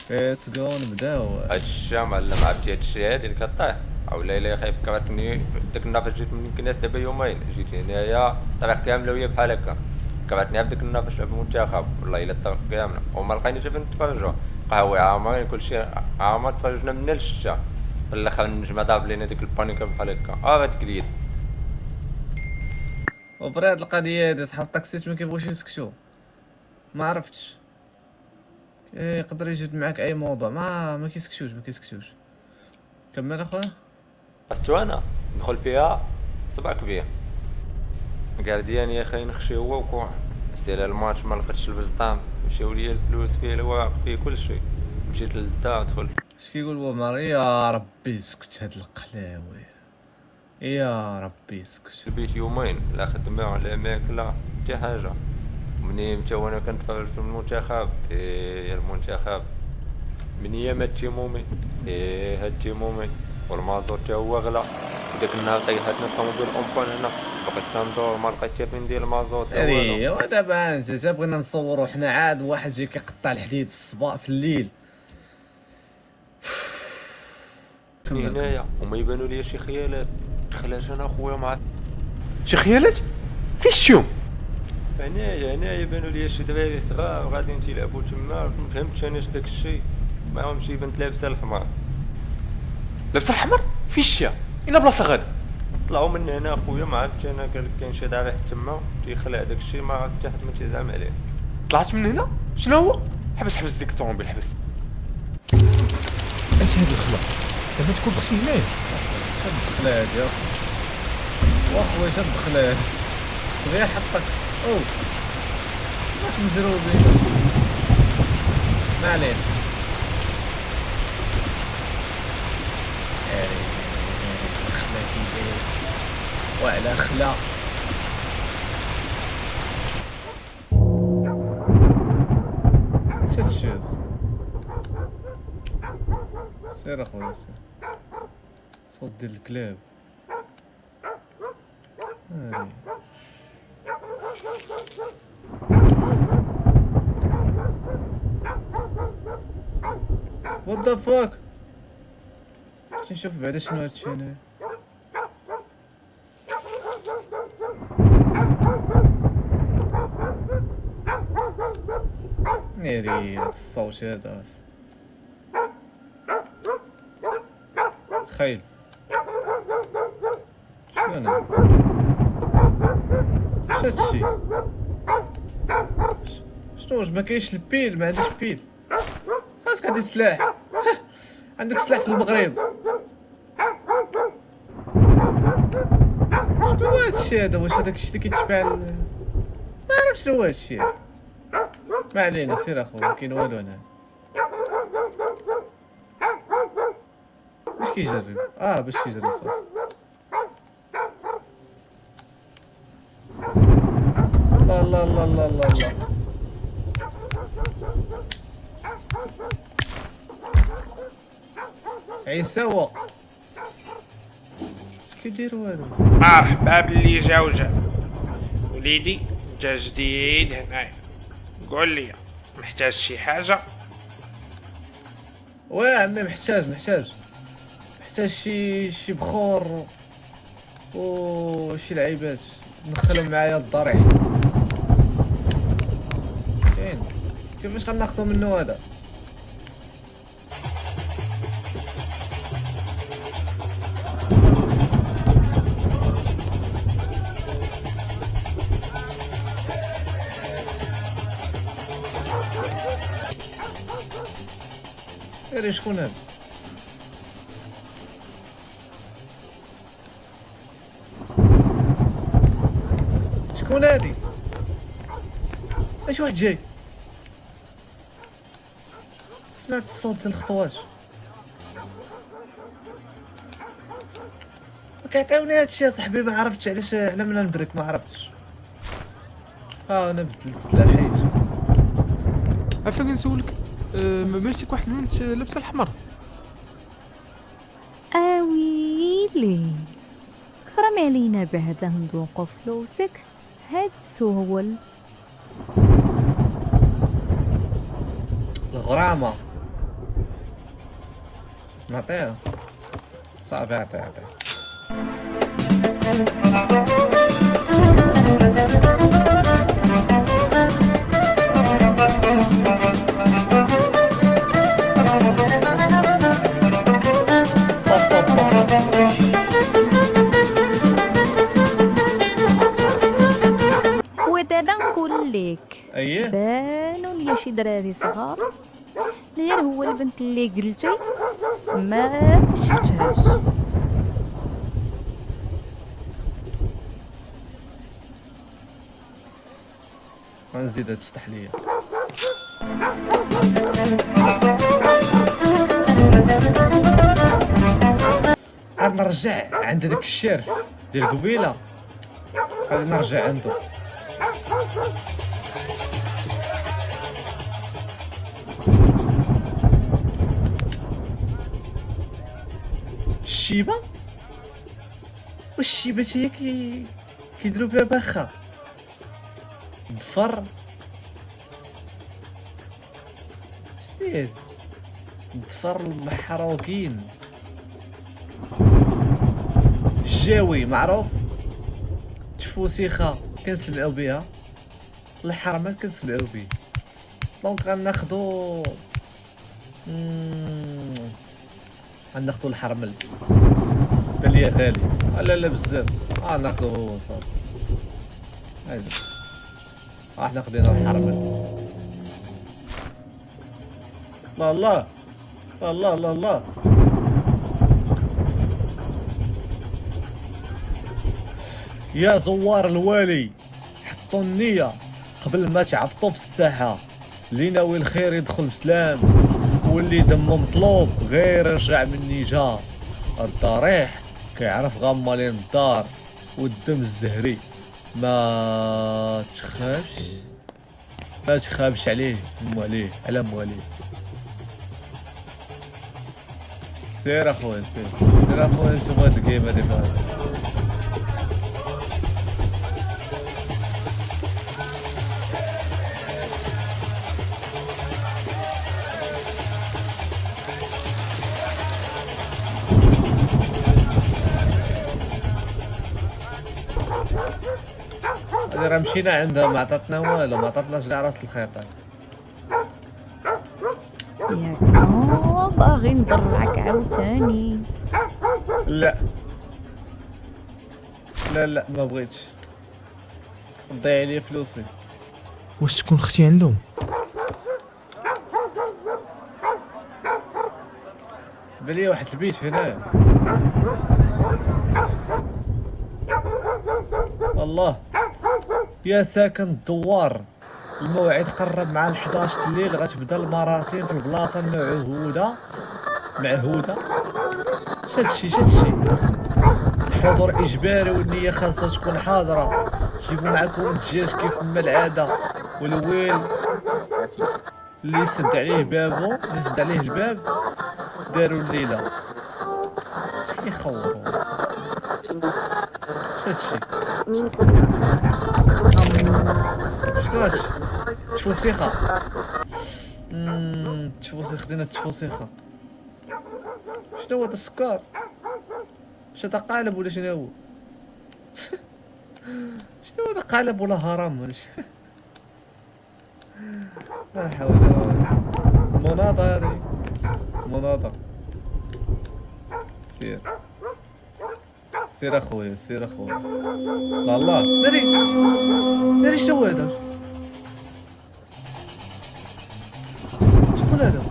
ليتس جو نبداو. هادشي معلم، عرفتي هادشي هادي اللي كطيح او لا خايف كرهتني. ديك النهار فاش جيت من كناس دابا يومين جيت هنايا الطريق كامله وهي بحال هكا. كرهتني عبد ديك النهار فاش لعب المنتخب، والله الا الطريق كامله وما لقيناش فين نتفرجوا. قهوه عامرين كلشي عامر، تفرجنا من للشتا. في الاخر النجمه ضرب لينا ديك البانيكا بحال هكا. هاديك اليد وفري هاد القضيه هادي صحاب الطاكسيات ما كيبغوش يسكتوا. ما عرفتش يقدر يجد معاك اي موضوع، ما كيسكتوش. كمل اخويا. خاصتو انا ندخل فيها صبع كبير. قارديان يا اخي نخشي هو وكوع استهلال الماتش، ما لقيتش البزطام، مشاو ليا الفلوس فيه الواق فيه كلشي. مشيت للدار دخلت اش كيقول بومار؟ يا ربي سكت هاد القلاوي، يا ربي سكت. البيت يومين، لا خدمة لا ماكلة حتى حاجة. مني متى وانا كنتفرج في المنتخب، يا المنتخب من ايام هاد التيمومي، هاد التيمومي والمازوت تا هو غلا. وداك النهار طيحتنا الطوموبيل اونبان هنا، بقيت كندور ما لقيت حتى فين ندير المازوت لا والو. ايوا دابا انت بغينا نصوروا حنا عاد واحد جاي كيقطع الحديد في الصباح في الليل. هنايا وما يبانوا ليا شي خيالات. دخلت انا خويا مع شي خيالات في الشوم. هنايا بانوا ليا شي دراري صغار غاديين تيلعبوا تما، ما فهمتش انا اش داك الشيء. معاهم شي بنت لابسه الحمار. لابسه الحمر في الشيا الا بلاصه غادي. طلعوا من هنا خويا، ما عرفتش انا، قال لك كاين شي ضريح تما تيخلع داك الشيء، ما عرفت حتى حد ما تيزعم عليه. طلعت من هنا شنو هو؟ حبس ديك الطوموبيل حبس. اش هاد الخلا؟ زعما تكون اختي هنايا؟ شد خلاد يا واخويا، شد خلاد بغا يحطك. او راك مزروبين، ما علينا. خلا كيداير وعلى خلا. شد الشوز سير اخويا سير. صوت ديال الكلاب هاي. وات ذا فاك، نشوف بعدا شنو هادشي هنايا. ناري هاد الصوت هذا خيل. شنو اش هادشي؟ شنو واش ما كاينش البيل؟ ما عنديش بيل. خاصك عندي سلاح. عندك سلاح في المغرب؟ شنو هو هادشي هذا؟ واش هداك الشيء اللي كيتشبع ما عرفتش شنو هو هادشي. ما علينا سير اخويا، ما كاين والو هنا. باش كيجرب؟ باش كيجري صافي. لا لا لا لا لا لا. عيساوة كيديروا هادو؟ مرحبا باللي جا وليدي، انت جديد هنايا، قول لي محتاج شي حاجه؟ وي عمي محتاج شي بخور وشي لعيبات ندخلهم معايا الضريح. كاين كيفاش غناخدو منو هذا؟ غير شكون هذا؟ شكون هادي؟ اش واحد جاي؟ سمعت الصوت ديال الخطوات. ما كيعطيوني هادشي اصاحبي، ما عرفتش علاش على من ندرك، ما عرفتش. انا بدلت سلاحيت. عفاك نسولك، ماشي واحد البنت لابسه الحمر؟ ويلي كرم علينا بعدا نذوقو فلوسك. هاد سهول. الغرامة نعطيها صافي عطيها. ودابا نقول لك اييه بانوا لي شي دراري صغار غير هو البنت اللي قلتي ما شفتهاش. غنزيد هاد التحليه. عاد نرجع عند داك الشارف ديال قبيله، غادي نرجع عنده. الشيبه والشيبه هي كيديروا بها باخا ضفر. شنو هاد الضفر المحروقين؟ الجاوي معروف، تفوسيخه كنسمعوا بها، الحرمه كنسمعوا به. دونك غناخدو غناخدو الحرمل، بان ليا غالي. لا بزاف. ناخدو هو صافي. هايدا حنا خدينا الحرمل. لا الله الله الله الله. يا زوار الوالي، حطوا النية قبل ما تعفطوا في الساحة. اللي ناوي الخير يدخل بسلام، واللي دمه مطلوب غير يرجع مني جا. الضريح كيعرف غمالين الدار، والدم الزهري ما تخافش عليه مواليه على مواليه. سير اخويا سير اخويا، نشوف هاد الجيم هادي فاهم. هادي راه مشينا عندها ما عطاتنا والو، ما عطاتناش كاع راس الخيطان. ياك باغي نضرعك عاوتاني. لا ما بغيتش تضيع عليا فلوسي. واش تكون اختي عندهم؟ بلي واحد البيت هنايا. الله يا ساكن الدوار، الموعد قرب مع 11 الليل، غتبدا المراسم في البلاصه معهوده. شاتشي الحضور اجباري والنيه خاصها تكون حاضره. جيبوا معكم الدجاج كيف ما العاده، والويل اللي يسد عليه الباب داروا الليله. شي يخوروا شاتشي. شنو هادشي؟ تفوسيخه. خدينا التفوسيخه. شنو هو هذا السكر؟ واش هذا قالب ولا شنو هو؟ شنو هذا قالب ولا هرم ولا لا حول ولا قوة. مناظر. سير اخويا لا الله ناري شنو هذا؟ شكون هذا؟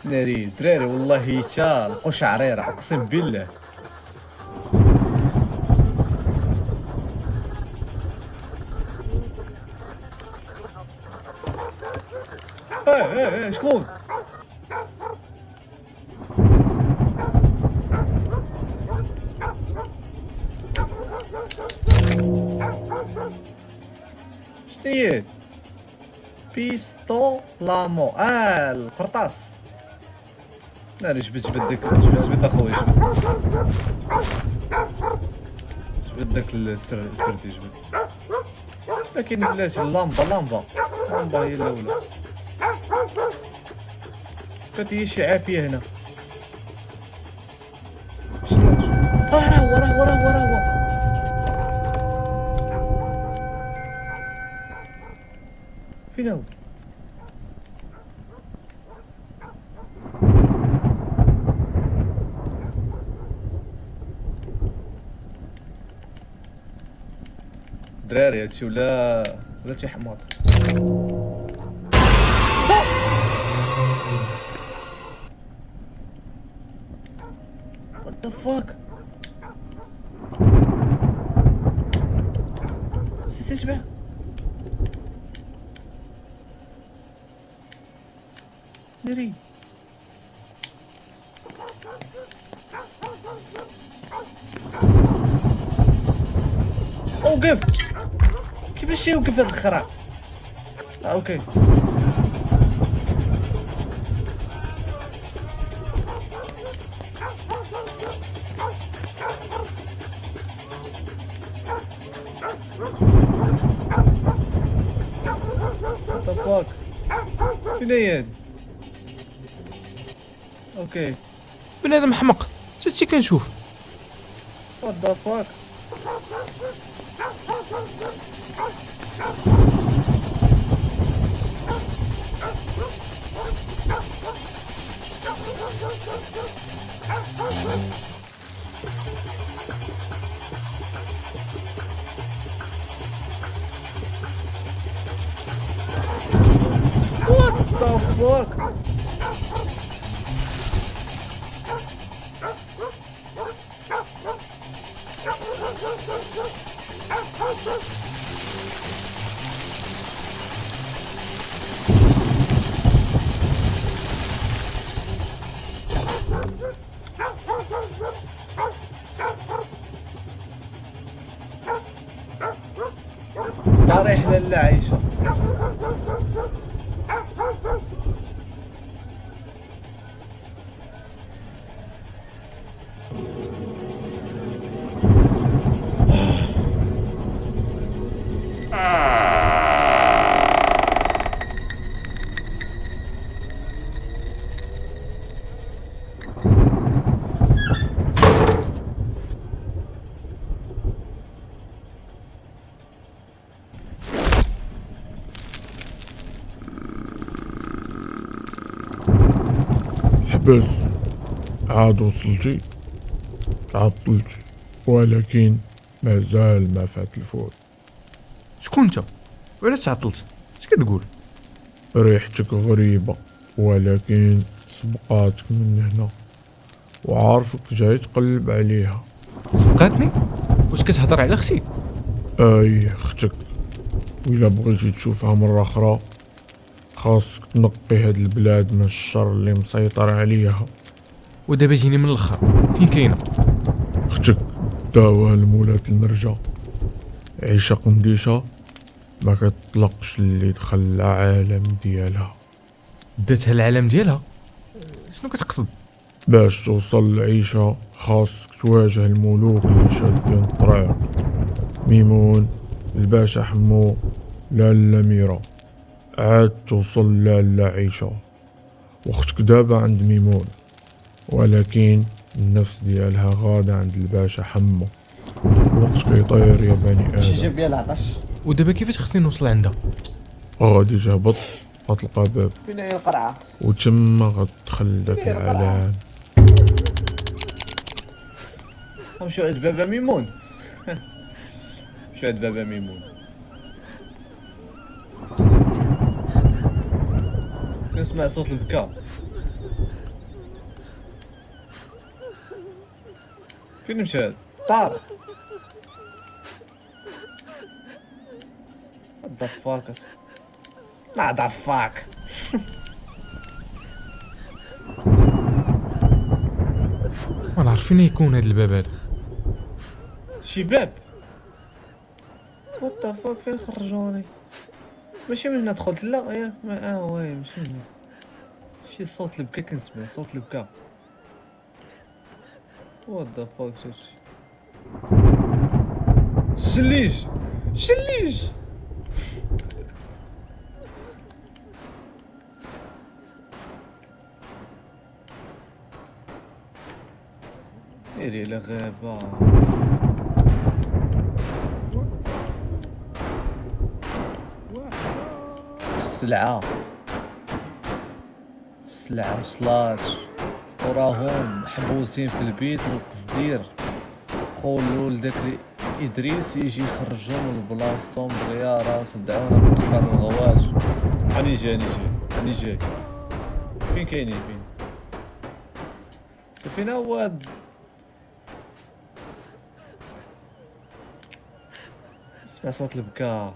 ناري دراري والله تا لقوا شعريره اقسم بالله. شكون؟ شنية؟ بيستولامو القرطاس. ناري جبت اخويا جبد داك السر جبد. لكن بلاتي اللامبه هي الاولى. كتجي شي عافيه هنا. شنو؟ راه فين هو؟ دراري هادشي ولا شي حماض. What the fuck؟ سي شبع. دري اوقف. كيفاش يوقف هاد الخرا؟ اوكي. What the fuck؟ فين هي هادي؟ اوكي. بنادم حمق، هادشي كنشوف. What the fuck؟ What the fuck؟ طريح لاله عايشه. بس عاد وصلتي تعطلتي، ولكن مازال ما فات الفوت. شكون انت؟ وعلاش تعطلت؟ اش كتقول؟ ريحتك غريبة، ولكن سبقاتك من هنا وعارفك جاي تقلب عليها. سبقاتني؟ واش كتهضر على اختي؟ اي اختك، وإلا بغيتي تشوفها مرة أخرى خاصك تنقي هاد البلاد من الشر اللي مسيطر عليها. ودابا جيني من الاخر، فين كاينه؟ اختك داوها لمولات المرجة، عيشة قنديشة ما كتطلقش اللي دخل العالم ديالها. داتها العالم ديالها؟ شنو كتقصد؟ باش توصل لعيشة خاصك تواجه الملوك اللي شادين الطريق، ميمون، الباشا حمو، لالا ميرا، عاد توصل لالا عيشة. واختك دابا عند ميمون، ولكن النفس ديالها غادة عند الباشا حمو. الوقت كيطير يا بني شي آدم. جاب لي العطش. ودابا كيفاش خصني نوصل عندها؟ غادي تهبط غتلقى باب، فين هي القرعه؟ وتما غتدخل داك العالم. نمشيو عند بابا ميمون. نمشيو عند بابا ميمون. كنسمع صوت البكا. فين مشى هاد؟ طار. What the fuck؟ What the fuck؟ ما نعرف فين يكون هاد الباب هذا. شي باب. What the fuck؟ فين خرجوني؟ ماشي من هنا دخلت، لا ياك وي ماشي من هنا. شي صوت البكا كنسمع، صوت البكا. What the fuck؟ شوف الشليج الشليج. ناري على غابة. السلعة وصلات وراهم محبوسين في البيت القصدير. قولوا لداك إدريس يجي يخرجهم من بلاصتهم دغيا راس دعونا بالدخان والغواش. راني جاي فين كاينين فين هو هاد سمع صوت البكا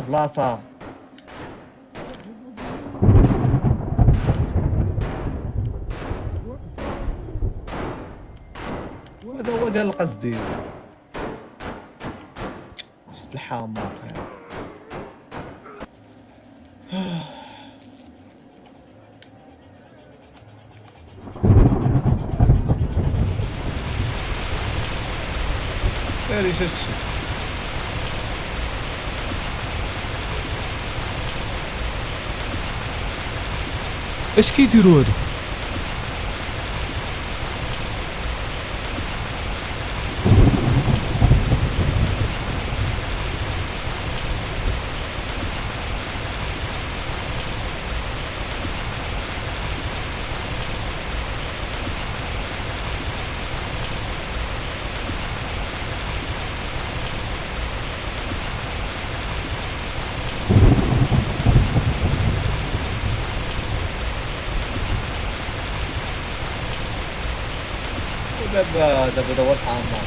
بلاصة. هذا هو ديال القصدي. شفت الحماق ناري شاشي. اش كيديروا هادو؟ دابا هو الحماق.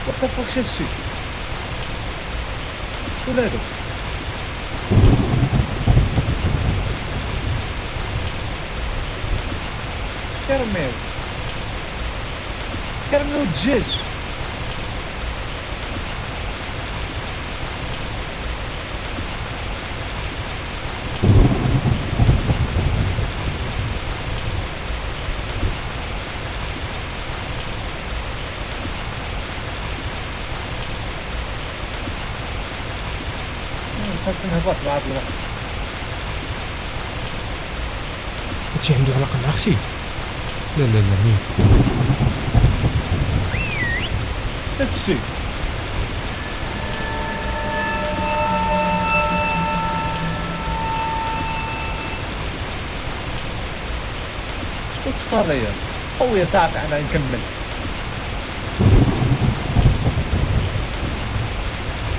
وات فاك شاشي ولادو. كرميو الدجاج. خاص نهبط بعض الوقت. هادشي عنده علاقة مع اختي؟ لا مين؟ هادشي وصفارية خويا صافي انا نكمل.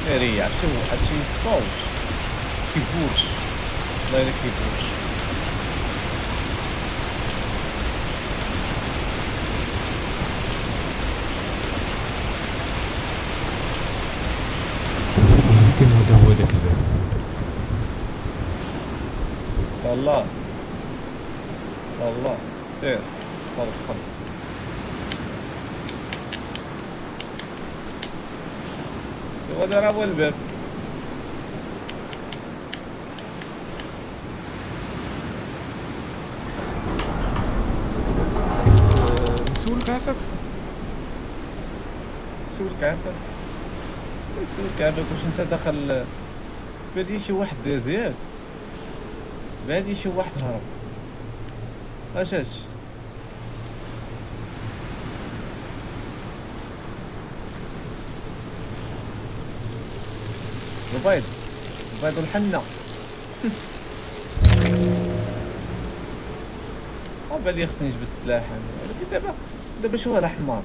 ناري عرفتي هادشي الصوت كيبوش والله الا كيبوش. يمكن هذا هو داك الباب. والله سير خل هذا راه هو الباب. نسولك عافاك واش انت داخل بادي شي واحد زياد بادي شي واحد هرب. اش البيض والحنة. بالي خصني جبت سلاح انا، ولكن دابا شو هذا حماق.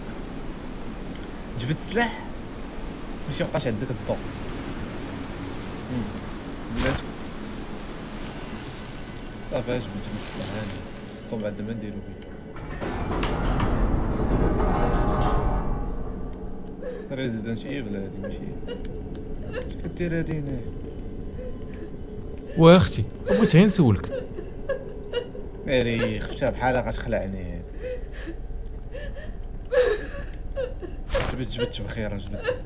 جبت سلاح باش ميبقاش عندك الضوء. بلاش صافي جبت السلاح هاني طون بعد ما نديرو بيه. ريزيدنت ايفل هادي ماشي اش كدير هادي هنا. وا اختي بغيت غير نسولك، ناري خفتها بحالها غتخلعني. جبت بخير جبت.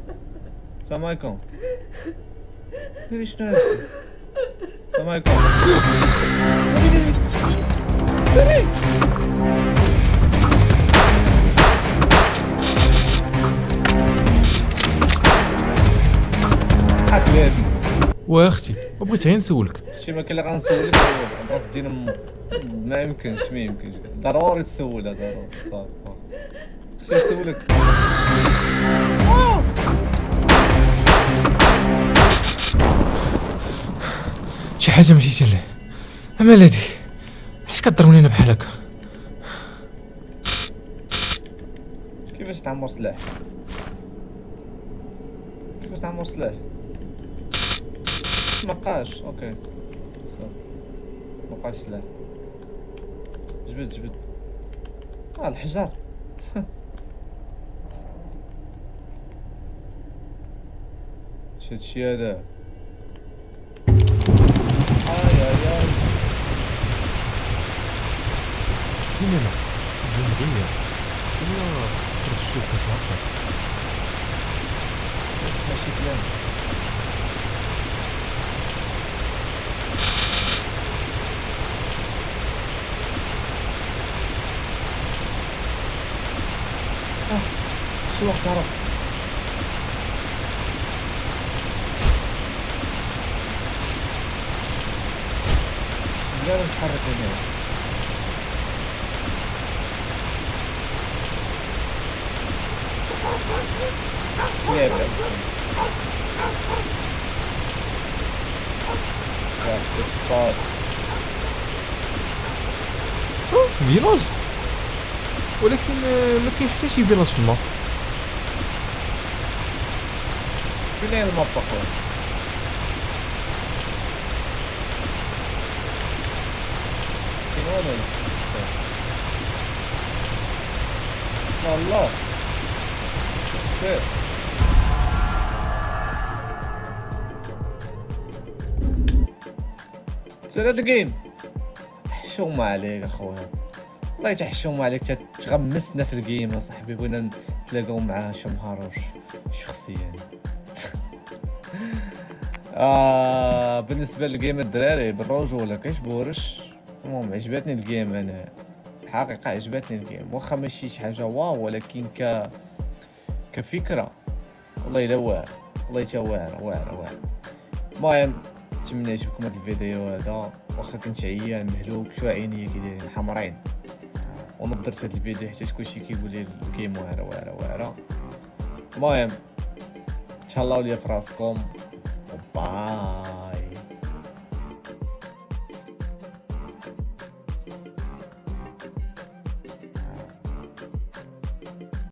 السلام عليكم. ديري شنو هادشي؟ السلام عليكم. حكي هادي واختي بغيت غير نسولك، شي ما كاين اللي غنسولك ضرب دين امك. ما يمكنش ضروري تسولها ضروري صافي خصني نسولك. شي حاجه ماشي تاله امال هادي علاش كضربني انا بحال هكا؟ كيفاش تعمر سلاح؟ كيفاش تعمر سلاح؟ مبقاش اوكي صافي مبقاش سلاح. جبد الحجر. هادشي هذا. اي فين انا؟ جنبية ولا ترد الشوك باش هكا؟ ماشي كلام. شو وقت هرب؟ لا نتحرك هنا. يا بلاد يا بلاد فيلاج، ولكن ما كاين حتى شي فيلاج في الماب. فين هي الماب اخويا؟ فين وين؟ والله خير. سير هاد الجيم. حشومة عليك اخويا، والله تحشومة عليك، تغمسنا في الجيم يا صاحبي، بغينا نتلاقاو مع شي مهاروش شخصيا. بالنسبة للجيم الدراري بالرجولة كيشبورش. المهم عجبتني الجيم، انا الحقيقة عجبتني الجيم، واخا ماشي شي حاجة واو، ولكن كفكرة والله الا واعر، والله تا واعر. المهم نتمنى يعجبكم هذا الفيديو هذا، واخا كنت عيان مهلوك شو عينيا كي دايرين حمرين، ونظرت هذا الفيديو حيت كلشي كيقول لي الجيم واعرة. المهم تهلاو ليا في راسكم وباي.